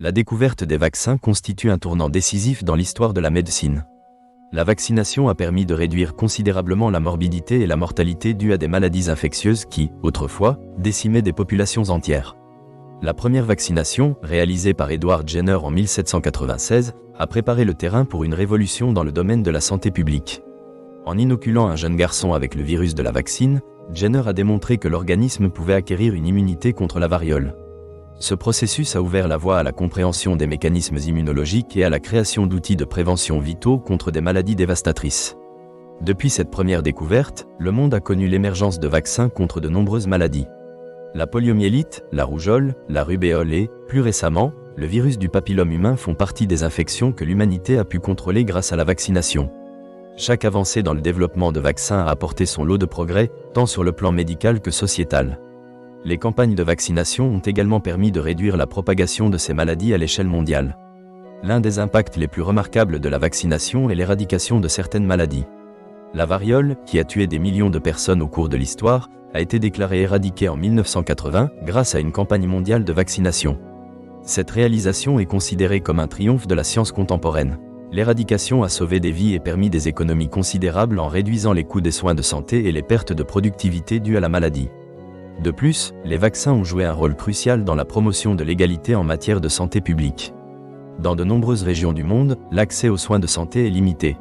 La découverte des vaccins constitue un tournant décisif dans l'histoire de la médecine. La vaccination a permis de réduire considérablement la morbidité et la mortalité dues à des maladies infectieuses qui, autrefois, décimaient des populations entières. La première vaccination, réalisée par Edward Jenner en 1796, a préparé le terrain pour une révolution dans le domaine de la santé publique. En inoculant un jeune garçon avec le virus de la vaccine, Jenner a démontré que l'organisme pouvait acquérir une immunité contre la variole. Ce processus a ouvert la voie à la compréhension des mécanismes immunologiques et à la création d'outils de prévention vitaux contre des maladies dévastatrices. Depuis cette première découverte, le monde a connu l'émergence de vaccins contre de nombreuses maladies. La poliomyélite, la rougeole, la rubéole et, plus récemment, le virus du papillome humain font partie des infections que l'humanité a pu contrôler grâce à la vaccination. Chaque avancée dans le développement de vaccins a apporté son lot de progrès, tant sur le plan médical que sociétal. Les campagnes de vaccination ont également permis de réduire la propagation de ces maladies à l'échelle mondiale. L'un des impacts les plus remarquables de la vaccination est l'éradication de certaines maladies. La variole, qui a tué des millions de personnes au cours de l'histoire, a été déclarée éradiquée en 1980 grâce à une campagne mondiale de vaccination. Cette réalisation est considérée comme un triomphe de la science contemporaine. L'éradication a sauvé des vies et permis des économies considérables en réduisant les coûts des soins de santé et les pertes de productivité dues à la maladie. De plus, les vaccins ont joué un rôle crucial dans la promotion de l'égalité en matière de santé publique. Dans de nombreuses régions du monde, l'accès aux soins de santé est limité.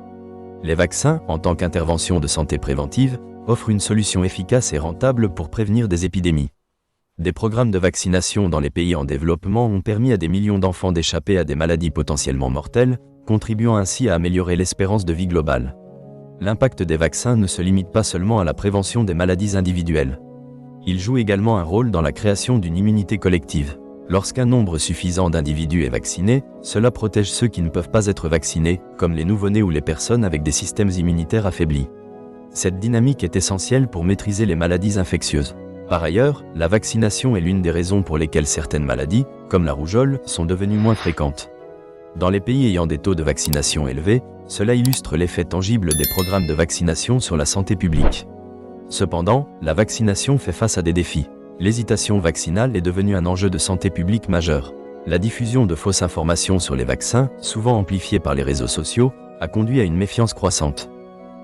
Les vaccins, en tant qu'intervention de santé préventive, offrent une solution efficace et rentable pour prévenir des épidémies. Des programmes de vaccination dans les pays en développement ont permis à des millions d'enfants d'échapper à des maladies potentiellement mortelles, contribuant ainsi à améliorer l'espérance de vie globale. L'impact des vaccins ne se limite pas seulement à la prévention des maladies individuelles. Il joue également un rôle dans la création d'une immunité collective. Lorsqu'un nombre suffisant d'individus est vacciné, cela protège ceux qui ne peuvent pas être vaccinés, comme les nouveau-nés ou les personnes avec des systèmes immunitaires affaiblis. Cette dynamique est essentielle pour maîtriser les maladies infectieuses. Par ailleurs, la vaccination est l'une des raisons pour lesquelles certaines maladies, comme la rougeole, sont devenues moins fréquentes. Dans les pays ayant des taux de vaccination élevés, cela illustre l'effet tangible des programmes de vaccination sur la santé publique. Cependant, la vaccination fait face à des défis. L'hésitation vaccinale est devenue un enjeu de santé publique majeur. La diffusion de fausses informations sur les vaccins, souvent amplifiées par les réseaux sociaux, a conduit à une méfiance croissante.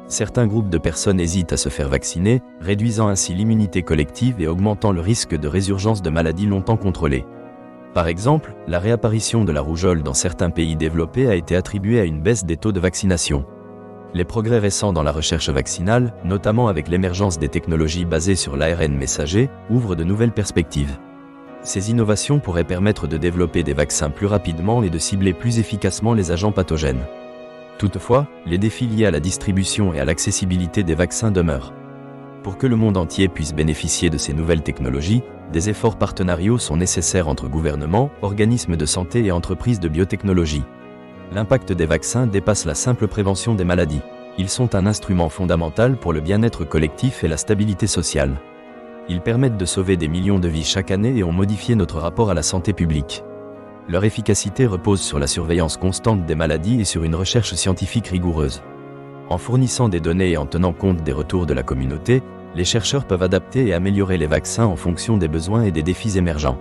Certains groupes de personnes hésitent à se faire vacciner, réduisant ainsi l'immunité collective et augmentant le risque de résurgence de maladies longtemps contrôlées. Par exemple, la réapparition de la rougeole dans certains pays développés a été attribuée à une baisse des taux de vaccination. Les progrès récents dans la recherche vaccinale, notamment avec l'émergence des technologies basées sur l'ARN messager, ouvrent de nouvelles perspectives. Ces innovations pourraient permettre de développer des vaccins plus rapidement et de cibler plus efficacement les agents pathogènes. Toutefois, les défis liés à la distribution et à l'accessibilité des vaccins demeurent. Pour que le monde entier puisse bénéficier de ces nouvelles technologies, des efforts partenariaux sont nécessaires entre gouvernements, organismes de santé et entreprises de biotechnologie. L'impact des vaccins dépasse la simple prévention des maladies. Ils sont un instrument fondamental pour le bien-être collectif et la stabilité sociale. Ils permettent de sauver des millions de vies chaque année et ont modifié notre rapport à la santé publique. Leur efficacité repose sur la surveillance constante des maladies et sur une recherche scientifique rigoureuse. En fournissant des données et en tenant compte des retours de la communauté, les chercheurs peuvent adapter et améliorer les vaccins en fonction des besoins et des défis émergents.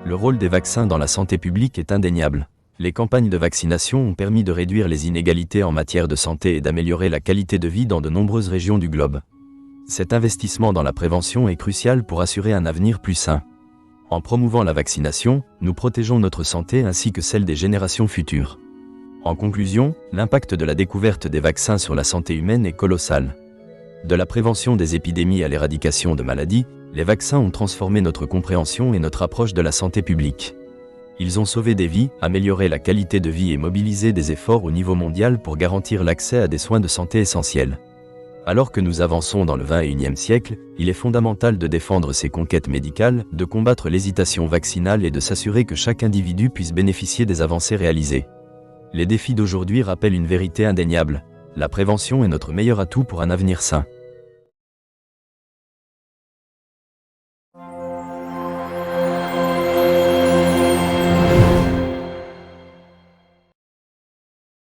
Le rôle des vaccins dans la santé publique est indéniable. Les campagnes de vaccination ont permis de réduire les inégalités en matière de santé et d'améliorer la qualité de vie dans de nombreuses régions du globe. Cet investissement dans la prévention est crucial pour assurer un avenir plus sain. En promouvant la vaccination, nous protégeons notre santé ainsi que celle des générations futures. En conclusion, l'impact de la découverte des vaccins sur la santé humaine est colossal. De la prévention des épidémies à l'éradication de maladies, les vaccins ont transformé notre compréhension et notre approche de la santé publique. Ils ont sauvé des vies, amélioré la qualité de vie et mobilisé des efforts au niveau mondial pour garantir l'accès à des soins de santé essentiels. Alors que nous avançons dans le XXIe siècle, il est fondamental de défendre ces conquêtes médicales, de combattre l'hésitation vaccinale et de s'assurer que chaque individu puisse bénéficier des avancées réalisées. Les défis d'aujourd'hui rappellent une vérité indéniable. La prévention est notre meilleur atout pour un avenir sain.